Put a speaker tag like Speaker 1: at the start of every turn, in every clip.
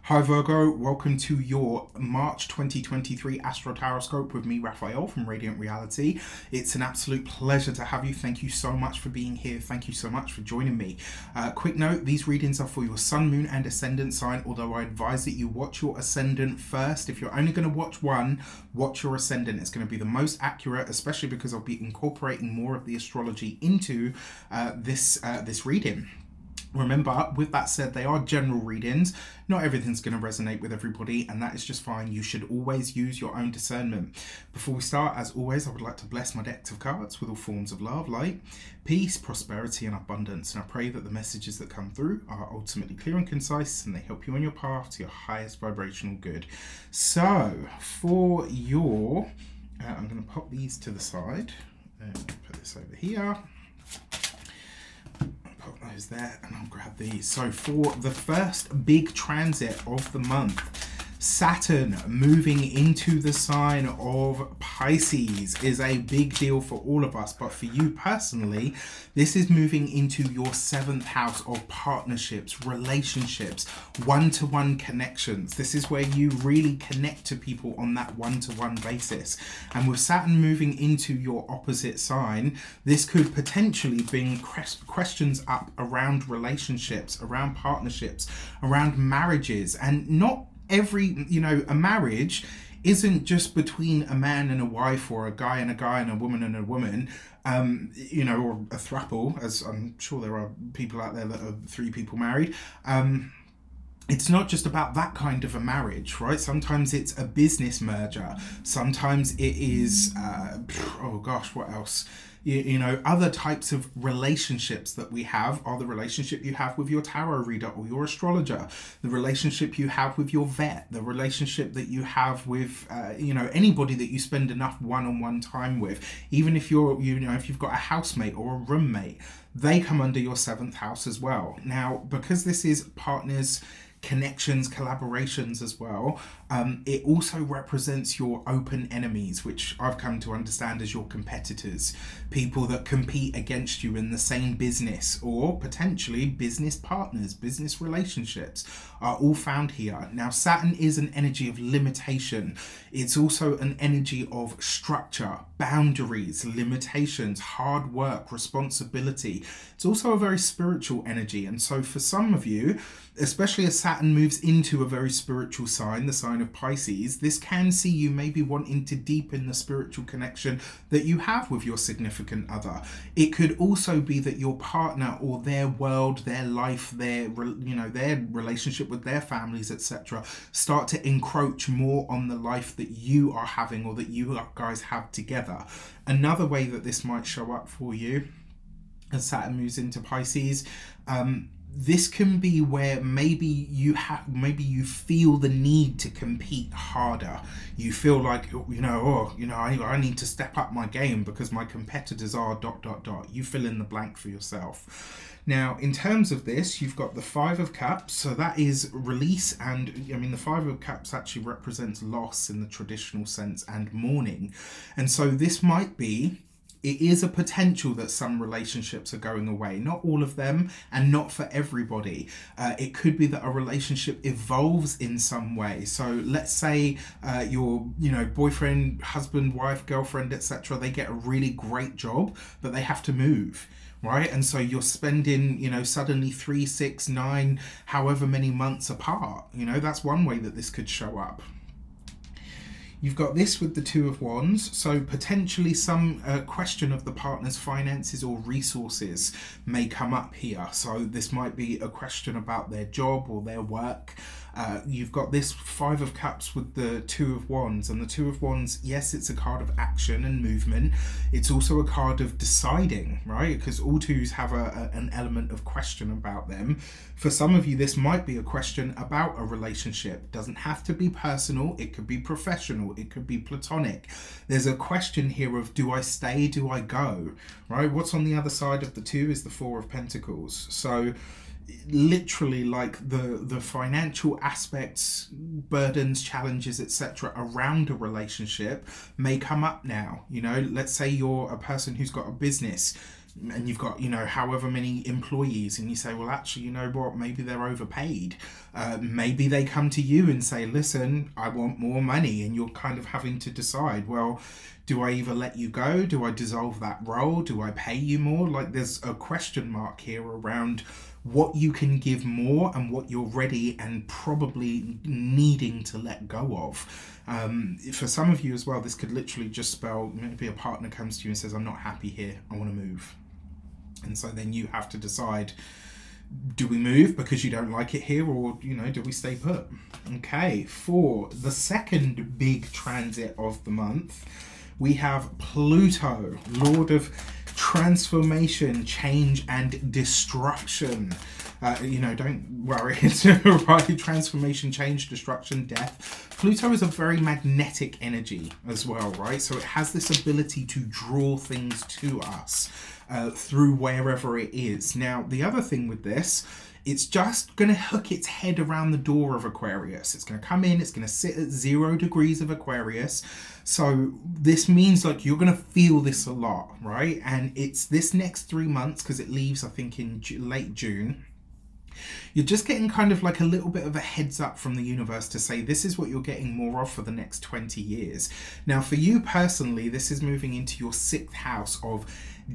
Speaker 1: Hi Virgo, welcome to your March 2023 Astro-Tarot scope with me, Raphael from Radiant Reality. It's an absolute pleasure to have you. Thank you so much for being here. Thank you so much for joining me. Quick note, these readings are for your sun, moon and ascendant sign, although I advise that you watch your ascendant first. If you're only going to watch one, watch your ascendant. It's going to be the most accurate, especially because I'll be incorporating more of the astrology into this reading. Remember, with that said, they are general readings. Not everything's going to resonate with everybody, and that is just fine. You should always use your own discernment. Before we start, as always, I would like to bless my deck of cards with all forms of love, light, peace, prosperity, and abundance. And I pray that the messages that come through are ultimately clear and concise, and they help you on your path to your highest vibrational good. So, for your... I'm going to pop these to the side and put this over here. Those there, and I'll grab these. So for the first big transit of the month, Saturn moving into the sign of Pisces is a big deal for all of us, but for you personally, this is moving into your 7th house of partnerships, relationships, one-to-one connections. This is where you really connect to people on that one-to-one basis. And with Saturn moving into your opposite sign, this could potentially bring questions up around relationships, around partnerships, around marriages, and not every, a marriage isn't just between a man and a wife, or a guy and a woman and a woman, or a throuple, as I'm sure there are people out there that are 3 people married. It's not just about that kind of a marriage, right? Sometimes it's a business merger. Sometimes it is, oh gosh, what else? Other types of relationships that we have are the relationship you have with your tarot reader or your astrologer, the relationship you have with your vet, the relationship that you have with, anybody that you spend enough one-on-one time with. Even if you're, if you've got a housemate or a roommate, they come under your 7th house as well. Now, because this is partners, connections, collaborations as well, it also represents your open enemies, which I've come to understand as your competitors, people that compete against you in the same business, or potentially business partners, business relationships are all found here. Now, Saturn is an energy of limitation. It's also an energy of structure, boundaries, limitations, hard work, responsibility. It's also a very spiritual energy. And so for some of you, especially as Saturn moves into a very spiritual sign, the sign of Pisces, this can see you maybe wanting to deepen the spiritual connection that you have with your significant other. It could also be that your partner or their world, their life, their relationship with their families, etc., start to encroach more on the life that you are having or that you guys have together. Another way that this might show up for you as Saturn moves into Pisces, this can be where maybe you feel the need to compete harder. You feel like, I need to step up my game because my competitors are ... You fill in the blank for yourself. Now, in terms of this, you've got the 5 of Cups, so that is release, and the 5 of Cups actually represents loss in the traditional sense and mourning. And so this might be, it is a potential that some relationships are going away. Not all of them, and not for everybody. It could be that a relationship evolves in some way. So let's say your boyfriend, husband, wife, girlfriend, etc., they get a really great job, but they have to move. Right? And so you're spending, suddenly 3, 6, 9, however many months apart. That's one way that this could show up. You've got this with the 2 of Wands, so potentially some question of the partner's finances or resources may come up here. So this might be a question about their job or their work. You've got this 5 of Cups with the 2 of Wands, and the 2 of Wands, yes, it's a card of action and movement. It's also a card of deciding, right? Because all 2s have an element of question about them. For some of you, this might be a question about a relationship. It doesn't have to be personal. It could be professional. It could be platonic. There's a question here of, do I stay? Do I go? Right? What's on the other side of the 2 is the 4 of Pentacles. So literally, like the financial aspects, burdens, challenges, etc. around a relationship may come up now. Let's say you're a person who's got a business. and you've got, you know, however many employees, and you say, well, actually, you know what, maybe they're overpaid. Maybe they come to you and say, listen, I want more money, and you're kind of having to decide, well, do I either let you go? Do I dissolve that role? Do I pay you more? Like, there's a question mark here around what you can give more and what you're ready and probably needing to let go of. For some of you as well, this could literally just spell, maybe a partner comes to you and says, I'm not happy here, I want to move. And so then you have to decide, do we move because you don't like it here, or, you know, do we stay put? Okay, for the second big transit of the month, we have Pluto, Lord of transformation, change, and destruction. You know, don't worry, it's right. Transformation, change, destruction, death. Pluto is a very magnetic energy as well, right? So it has this ability to draw things to us through wherever it is. Now, the other thing with this, it's just going to hook its head around the door of Aquarius. It's going to come in, it's going to sit at 0 degrees of Aquarius. So this means like you're going to feel this a lot, right? And it's this next 3 months, because it leaves, I think, in late June. You're just getting kind of like a little bit of a heads up from the universe to say this is what you're getting more of for the next 20 years. Now, for you personally, this is moving into your 6th house of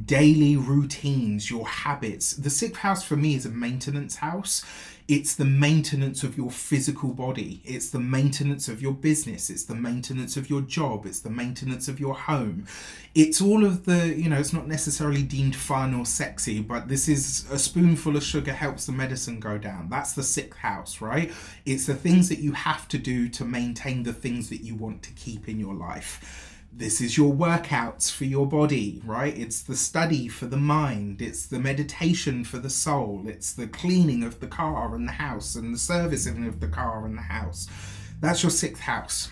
Speaker 1: daily routines, your habits. The 6th house for me is a maintenance house. It's the maintenance of your physical body. It's the maintenance of your business. It's the maintenance of your job. It's the maintenance of your home. It's all of the, you know, it's not necessarily deemed fun or sexy, but this is a spoonful of sugar helps the medicine go down. That's the 6th house, right? It's the things that you have to do to maintain the things that you want to keep in your life. This is your workouts for your body, right? It's the study for the mind. It's the meditation for the soul. It's the cleaning of the car and the house and the servicing of the car and the house. That's your 6th house.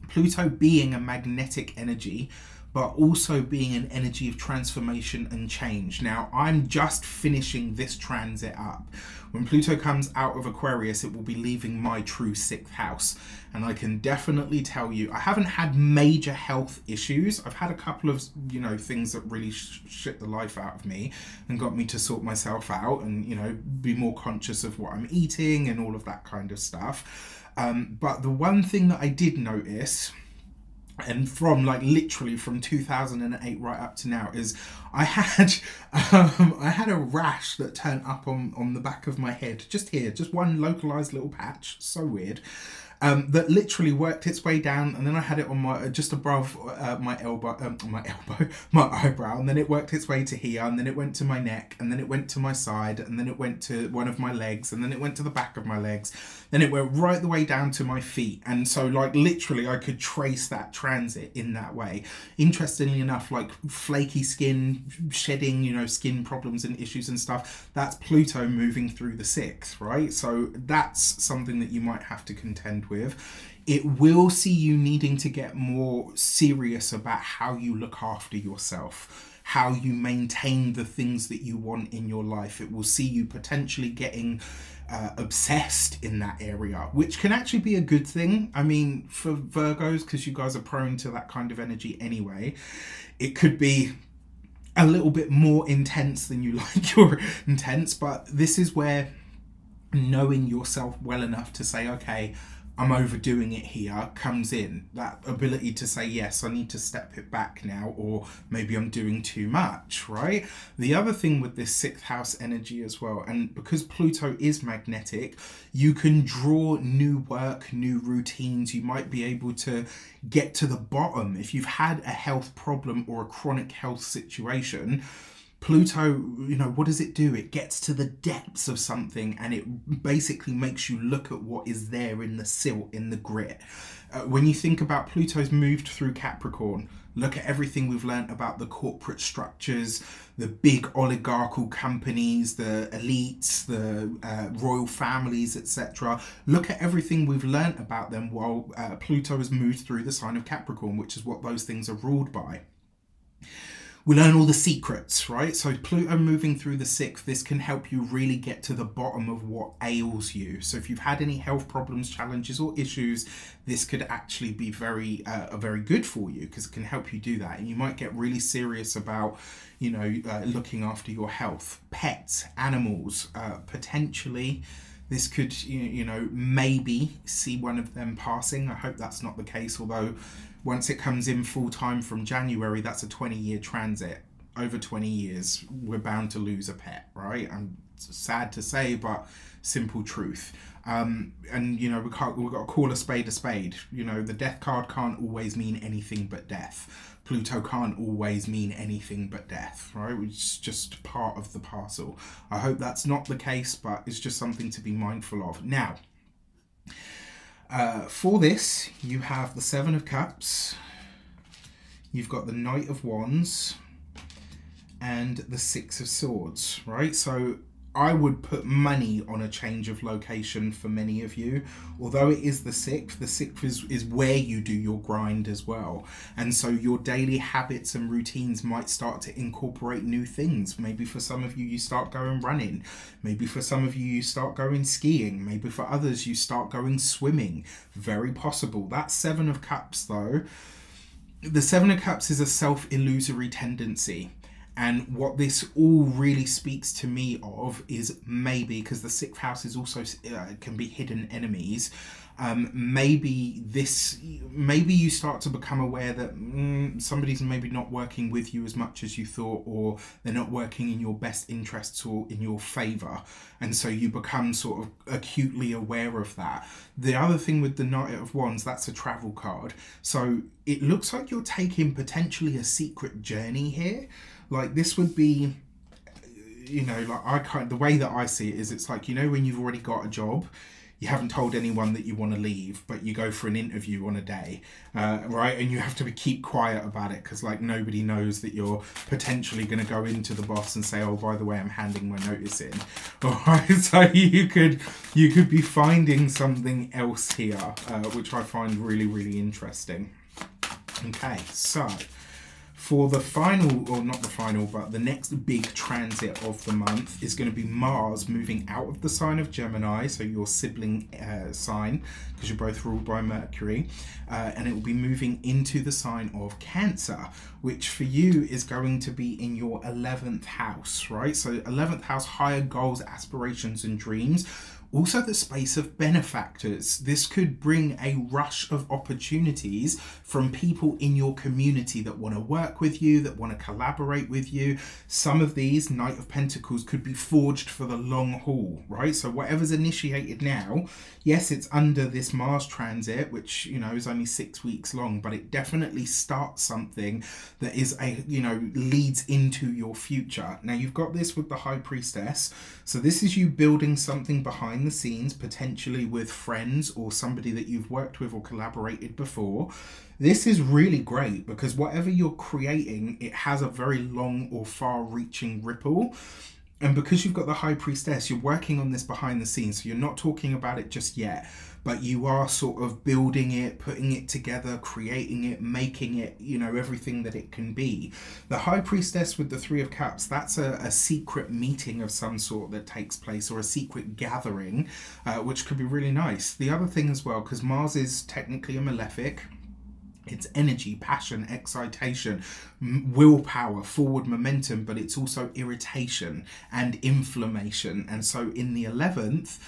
Speaker 1: Pluto being a magnetic energy, but also being an energy of transformation and change. Now, I'm just finishing this transit up. When Pluto comes out of Aquarius, it will be leaving my true 6th house. And I can definitely tell you, I haven't had major health issues. I've had a couple of, you know, things that really shit the life out of me and got me to sort myself out and, you know, be more conscious of what I'm eating and all of that kind of stuff. But the one thing that I did notice, and from like literally from 2008 right up to now, is I had a rash that turned up on the back of my head, just here, just one localized little patch, so weird, that literally worked its way down, and then I had it on my just above my eyebrow, and then it worked its way to here, and then it went to my neck, and then it went to my side, and then it went to one of my legs, and then it went to the back of my legs, then it went right the way down to my feet. And so like literally I could trace that transit in that way. Interestingly enough, like flaky skin, shedding, you know, skin problems and issues and stuff, that's Pluto moving through the 6th, right? So that's something that you might have to contend with. It will see you needing to get more serious about how you look after yourself, how you maintain the things that you want in your life. It will see you potentially getting obsessed in that area, which can actually be a good thing. I mean, for Virgos, because you guys are prone to that kind of energy anyway, it could be a little bit more intense than you like your intense. But this is where knowing yourself well enough to say, okay, I'm overdoing it here, comes in. That ability to say, yes, I need to step it back now, or maybe I'm doing too much, right? The other thing with this 6th house energy as well, and because Pluto is magnetic, you can draw new work, new routines. You might be able to get to the bottom. If you've had a health problem or a chronic health situation, Pluto, you know, what does it do? It gets to the depths of something, and it basically makes you look at what is there in the silt, in the grit. When you think about Pluto's moved through Capricorn, look at everything we've learned about the corporate structures, the big oligarchical companies, the elites, the royal families, etc. Look at everything we've learned about them while Pluto has moved through the sign of Capricorn, which is what those things are ruled by. we learn all the secrets, right? So Pluto moving through the 6th, this can help you really get to the bottom of what ails you. So if you've had any health problems, challenges or issues, this could actually be very good for you, because it can help you do that. And you might get really serious about, you know, looking after your health. Pets, animals, potentially this could, you know, maybe see one of them passing. I hope that's not the case, although once it comes in full time from January, that's a 20-year transit. Over 20 years, we're bound to lose a pet, right? I'm sad to say, but simple truth. And, you know, we've got to call a spade a spade. You know, the death card can't always mean anything but death. Pluto can't always mean anything but death, right? It's just part of the parcel. I hope that's not the case, but it's just something to be mindful of. Now, for this, you have the 7 of Cups, you've got the Knight of Wands, and the 6 of Swords, right? So I would put money on a change of location for many of you. Although it is the 6th is where you do your grind as well. And so your daily habits and routines might start to incorporate new things. Maybe for some of you, you start going running. Maybe for some of you, you start going skiing. Maybe for others, you start going swimming. Very possible. That 7 of Cups though, the 7 of Cups is a self-illusory tendency. And what this all really speaks to me of is maybe, because the 6th house is also can be hidden enemies, maybe you start to become aware that somebody's maybe not working with you as much as you thought, or they're not working in your best interests or in your favor, and so you become sort of acutely aware of that. The other thing with the Knight of Wands, that's a travel card, so it looks like you're taking potentially a secret journey here. Like this would be, you know, like the way that I see it is, it's like, you know, when you've already got a job, you haven't told anyone that you want to leave, but you go for an interview on a day, right? And you have to keep quiet about it because like nobody knows that you're potentially going to go into the boss and say, oh, by the way, I'm handing my notice in. All right, so you could be finding something else here, which I find really, really interesting. Okay, so for the final, or not the final, but the next big transit of the month is going to be Mars moving out of the sign of Gemini, so your sibling sign, because you're both ruled by Mercury, and it will be moving into the sign of Cancer, which for you is going to be in your 11th house, right? So 11th house, higher goals, aspirations and dreams. Also the space of benefactors. This could bring a rush of opportunities from people in your community that want to work with you, that want to collaborate with you. Some of these, Knight of Pentacles, could be forged for the long haul, right? So whatever's initiated now, yes, it's under this Mars transit, which, you know, is only 6 weeks long, but it definitely starts something that is leads into your future. Now you've got this with the High Priestess. So this is you building something behind the scenes, potentially with friends or somebody that you've worked with or collaborated before. This is really great because whatever you're creating, it has a very long or far-reaching ripple. And because you've got the High Priestess, you're working on this behind the scenes. So you're not talking about it just yet, but you are sort of building it, putting it together, creating it, making it, you know, everything that it can be. The High Priestess with the 3 of Cups, that's a secret meeting of some sort that takes place, or a secret gathering, which could be really nice. The other thing as well, because Mars is technically a malefic, it's energy, passion, excitation, willpower, forward momentum, but it's also irritation and inflammation. And so in the 11th,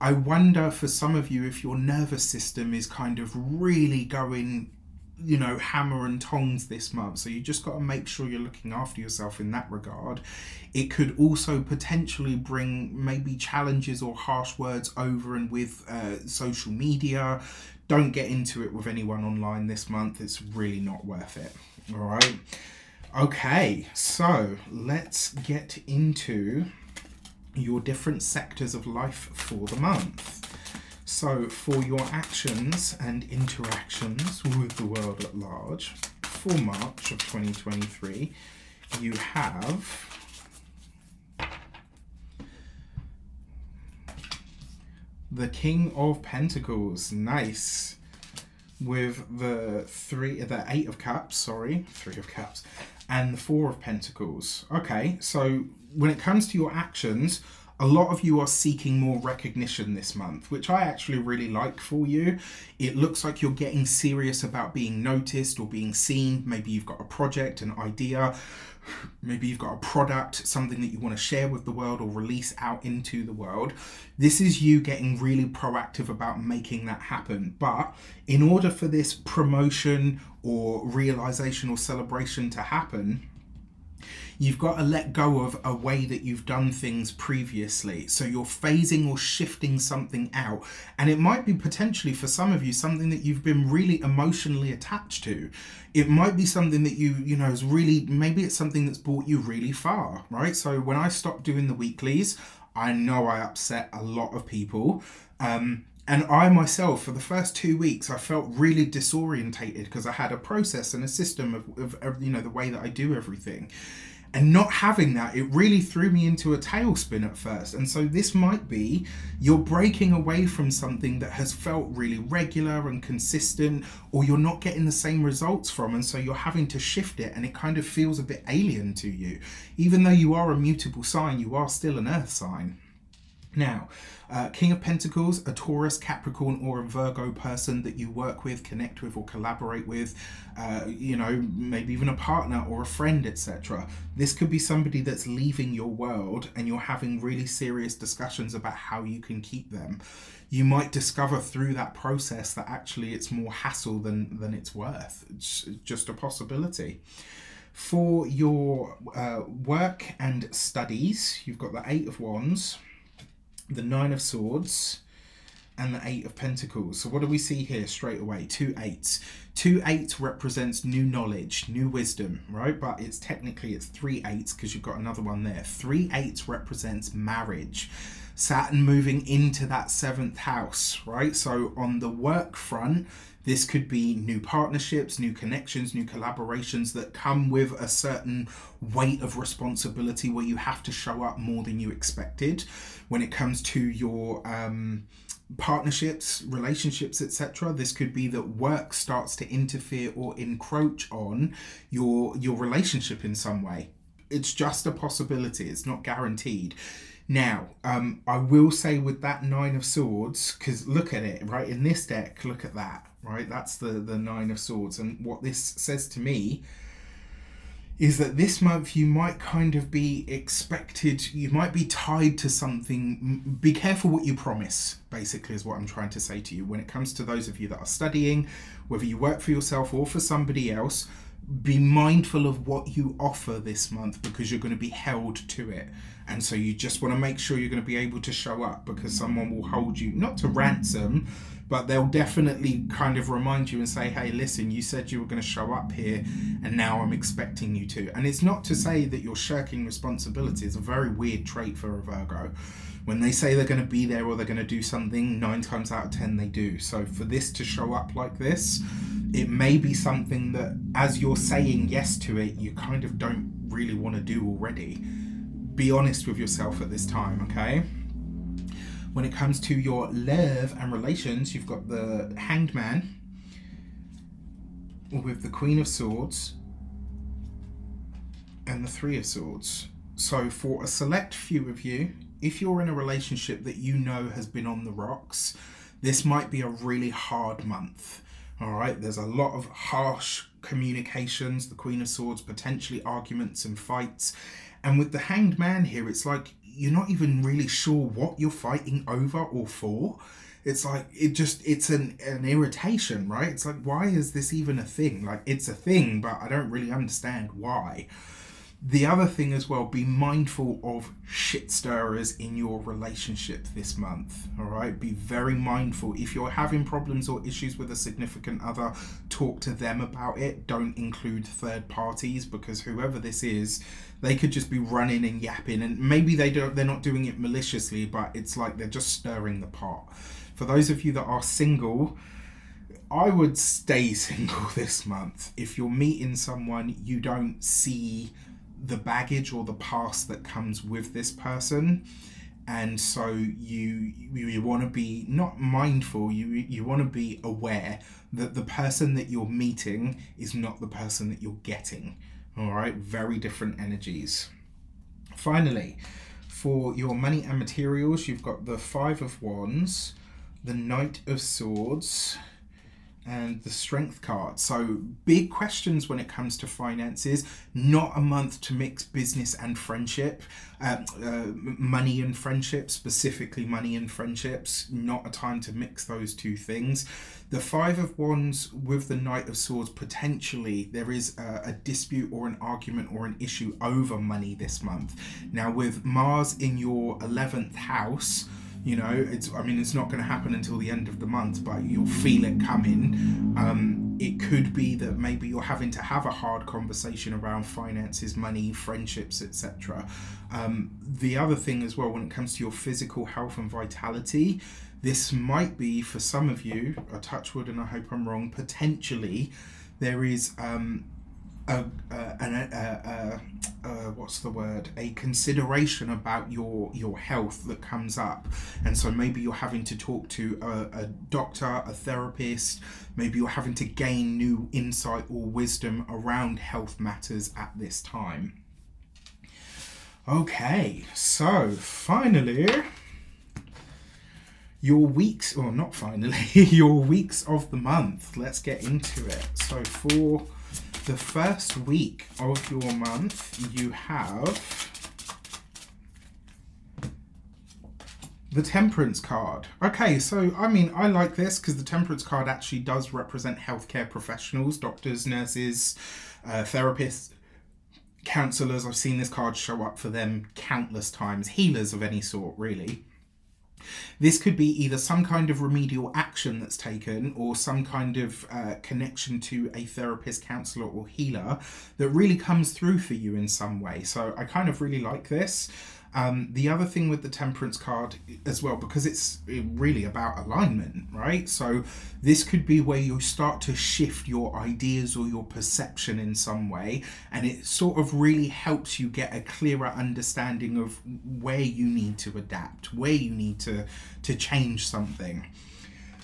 Speaker 1: I wonder for some of you if your nervous system is kind of really going, you know, hammer and tongs this month. So you just got to make sure you're looking after yourself in that regard. It could also potentially bring maybe challenges or harsh words over and with social media. Don't get into it with anyone online this month. It's really not worth it. All right. Okay, so let's get into your different sectors of life for the month. So for your actions and interactions with the world at large for March of 2023, you have the King of Pentacles, nice, with the 8 of Cups, sorry, 3 of Cups, and the Four of Pentacles. Okay, so when it comes to your actions, a lot of you are seeking more recognition this month, which I actually really like for you. It looks like you're getting serious about being noticed or being seen. Maybe you've got a project, an idea, maybe you've got a product, something that you want to share with the world or release out into the world. This is you getting really proactive about making that happen. But in order for this promotion or realization or celebration to happen, you've got to let go of a way that you've done things previously. So you're phasing or shifting something out. And it might be potentially for some of you something that you've been really emotionally attached to. It might be something that you know, is really, maybe it's something that's brought you really far, right? So when I stopped doing the weeklies, I know I upset a lot of people. And I myself, for the first 2 weeks, I felt really disorientated because I had a process and a system of you know, the way that I do everything. And not having that, it really threw me into a tailspin at first. And so this might be you're breaking away from something that has felt really regular and consistent, or you're not getting the same results from. And so you're having to shift it, and it kind of feels a bit alien to you. Even though you are a mutable sign, you are still an earth sign. Now, King of Pentacles, a Taurus, Capricorn, or a Virgo person that you work with, connect with, or collaborate with, you know, maybe even a partner or a friend, etc. This could be somebody that's leaving your world and you're having really serious discussions about how you can keep them. You might discover through that process that actually it's more hassle than it's worth. It's just a possibility. For your work and studies, you've got the Eight of Wands, the Nine of Swords, and the Eight of Pentacles. So what do we see here straight away? 2 8s. 2 8 represents new knowledge, new wisdom, right? But it's technically 3 8s because you've got another one there. 3 8 represents marriage. Saturn moving into that 7th house, right? So on the work front, this could be new partnerships, new connections, new collaborations that come with a certain weight of responsibility where you have to show up more than you expected. When it comes to your partnerships, relationships, etc., this could be that work starts to interfere or encroach on your relationship in some way. It's just a possibility. It's not guaranteed. Now, I will say with that Nine of Swords, because look at it, right? In this deck, look at that, right? That's the Nine of Swords. And what this says to me is that this month you might kind of be expected, you might be tied to something. Be careful what you promise, basically, is what I'm trying to say to you. When it comes to those of you that are studying, whether you work for yourself or for somebody else, be mindful of what you offer this month because you're going to be held to it. And so you just want to make sure you're going to be able to show up, because someone will hold you, not to ransom, but they'll definitely kind of remind you and say, hey, listen, you said you were going to show up here and now I'm expecting you to. And it's not to say that you're shirking responsibility. It's a very weird trait for a Virgo. When they say they're going to be there or they're going to do something, 9 times out of 10 they do. So for this to show up like this, it may be something that as you're saying yes to it, you kind of don't really want to do already. Be honest with yourself at this time, okay? When it comes to your love and relations, you've got the Hanged Man with the Queen of Swords and the Three of Swords. So for a select few of you, if you're in a relationship that you know has been on the rocks, this might be a really hard month. All right, there's a lot of harsh communications, the Queen of Swords, potentially arguments and fights. And with the Hanged Man here, it's like you're not even really sure what you're fighting over or for. It's like, it's an irritation, right? It's like, why is this even a thing? Like, it's a thing, but I don't really understand why. The other thing as well, be mindful of shit stirrers in your relationship this month, all right? Be very mindful. If you're having problems or issues with a significant other, talk to them about it. Don't include third parties, because whoever this is, they could just be running and yapping, and maybe they're not doing it maliciously, but it's like they're just stirring the pot. For those of you that are single, I would stay single this month. If you're meeting someone, you don't see the baggage or the past that comes with this person, and so you want to be not mindful, you want to be aware that the person that you're meeting is not the person that you're getting. All right, very different energies. Finally, for your money and materials, you've got the Five of Wands, the Knight of Swords, and the Strength card. So big questions when it comes to finances. Not a month to mix business and friendship, money and friendship, specifically money and friendships. Not a time to mix those two things. The Five of Wands with the Knight of Swords, potentially there is a dispute or an argument or an issue over money this month. Now with Mars in your 11th house, you know, it's not going to happen until the end of the month, but you'll feel it coming. It could be that maybe you're having to have a hard conversation around finances, money, friendships, etc. The other thing as well, when it comes to your physical health and vitality, this might be, for some of you, I touch wood and I hope I'm wrong, potentially there is what's the word, a consideration about your health that comes up, and so maybe you're having to talk to a doctor, a therapist, maybe you're having to gain new insight or wisdom around health matters at this time. Okay, so finally, your weeks, or not finally, your weeks of the month. Let's get into it. So for the first week of your month, you have the Temperance card. Okay, so I like this because the Temperance card actually does represent healthcare professionals, doctors, nurses, therapists, counselors. I've seen this card show up for them countless times. Healers of any sort, really. This could be either some kind of remedial action that's taken or some kind of connection to a therapist, counsellor or healer that really comes through for you in some way. So I kind of really like this. The other thing with the Temperance card as well, because it's really about alignment, right? So this could be where you start to shift your ideas or your perception in some way, and it sort of really helps you get a clearer understanding of where you need to adapt, where you need to change something.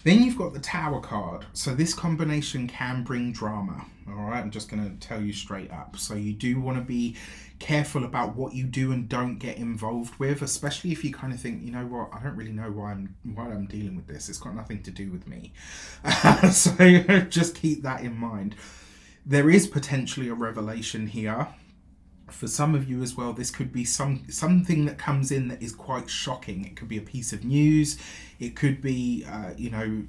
Speaker 1: Then you've got the Tower card. So this combination can bring drama. All right, I'm just going to tell you straight up. So you do want to be careful about what you do and don't get involved with, especially if you kind of think, you know what, I don't really know why I'm dealing with this. It's got nothing to do with me. So just keep that in mind. There is potentially a revelation here. For some of you as well, this could be something that comes in that is quite shocking. It could be a piece of news. It could be, you know,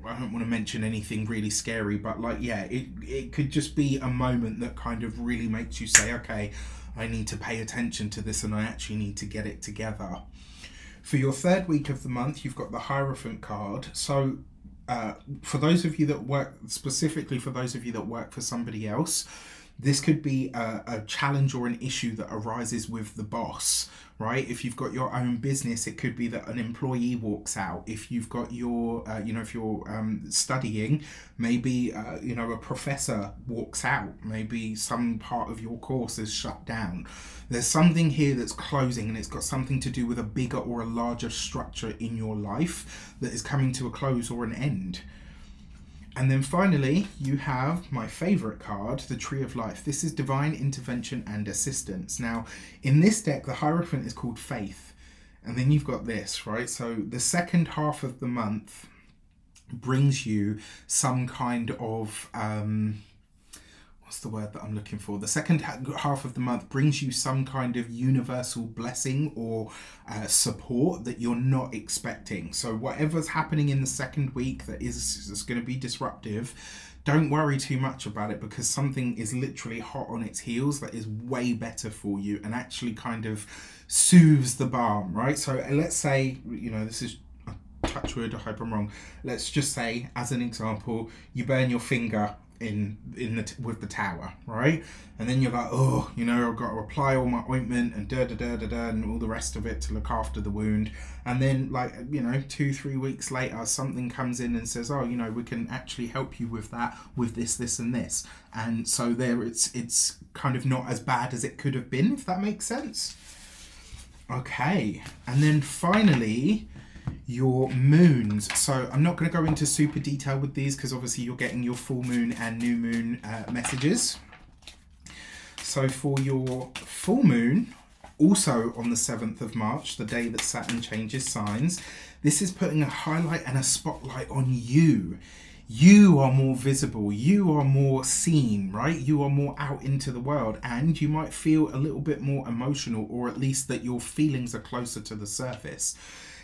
Speaker 1: I don't want to mention anything really scary, but like, yeah, it could just be a moment that kind of really makes you say, okay, I need to pay attention to this and I actually need to get it together. For your third week of the month, you've got the Hierophant card. So for those of you that work, specifically for those of you that work for somebody else, this could be a challenge or an issue that arises with the boss, right? If you've got your own business, it could be that an employee walks out. If you've got your, you know, if you're studying, maybe, you know, a professor walks out. Maybe some part of your course is shut down. There's something here that's closing, and it's got something to do with a bigger or a larger structure in your life that is coming to a close or an end. And then finally, you have my favorite card, the Tree of Life. This is divine intervention and assistance. Now, in this deck, the Hierophant is called Faith. And then you've got this, right? So the second half of the month brings you some kind of, what's the word that I'm looking for? The second half of the month brings you some kind of universal blessing or support that you're not expecting. So whatever's happening in the second week that is going to be disruptive, don't worry too much about it, because something is literally hot on its heels that is way better for you and actually kind of soothes the balm, right? So let's say, you know, this is touch wood, I hope I'm wrong. Let's just say, as an example, you burn your finger with the tower, right? And then you're like, oh, you know, I've got to apply all my ointment and and all the rest of it to look after the wound. And then, like, you know, 2-3 weeks later, something comes in and says, oh, you know, we can actually help you with that, with this and this. And so there, it's kind of not as bad as it could have been, if that makes sense. Okay, and then finally, your moons. So I'm not going to go into super detail with these because obviously you're getting your full moon and new moon messages. So for your full moon, also on the 7th of March, the day that Saturn changes signs, this is putting a highlight and a spotlight on you. You are more visible, you are more seen, right? You are more out into the world, and you might feel a little bit more emotional, or at least that your feelings are closer to the surface.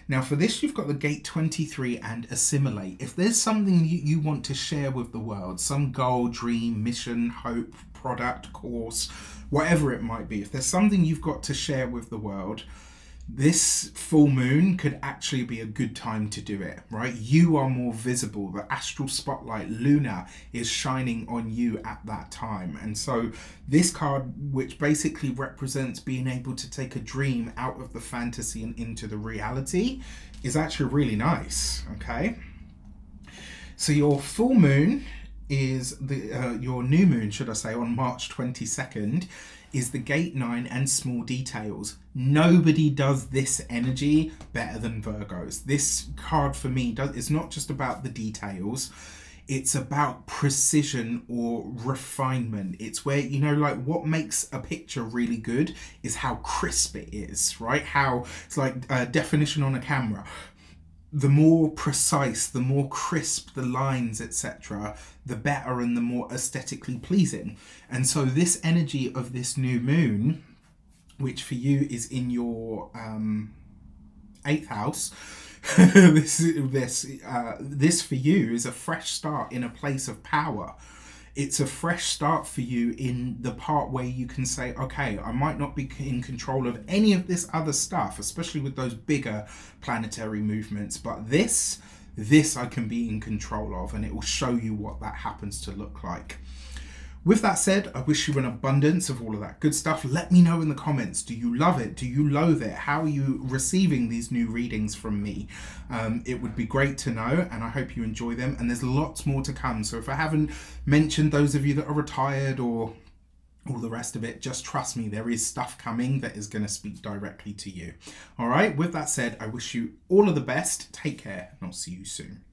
Speaker 1: Now for this, you've got the gate 23 and assimilate. If there's something you want to share with the world, some goal, dream, mission, hope, product, course, whatever it might be, if there's something you've got to share with the world, this full moon could actually be a good time to do it, right? You are more visible. The astral spotlight, Luna, is shining on you at that time. And so this card, which basically represents being able to take a dream out of the fantasy and into the reality, is actually really nice, okay? So your full moon is your new moon, should I say, on March 22nd, is the gate 9 and small details. Nobody does this energy better than Virgos. This card for me is not just about the details, it's about precision or refinement. It's where, you know, like what makes a picture really good is how crisp it is, right? How it's like a definition on a camera. The more precise, the more crisp the lines, etc., the better and the more aesthetically pleasing. And so this energy of this new moon, which for you is in your 8th house, this for you is a fresh start in a place of power. It's a fresh start for you in the part where you can say, okay, I might not be in control of any of this other stuff, especially with those bigger planetary movements, but this I can be in control of, and it will show you what that happens to look like. With that said, I wish you an abundance of all of that good stuff. Let me know in the comments. Do you love it? Do you loathe it? How are you receiving these new readings from me? It would be great to know, and I hope you enjoy them. And there's lots more to come. So if I haven't mentioned those of you that are retired or all the rest of it, just trust me, there is stuff coming that is going to speak directly to you. All right, with that said, I wish you all of the best. Take care, and I'll see you soon.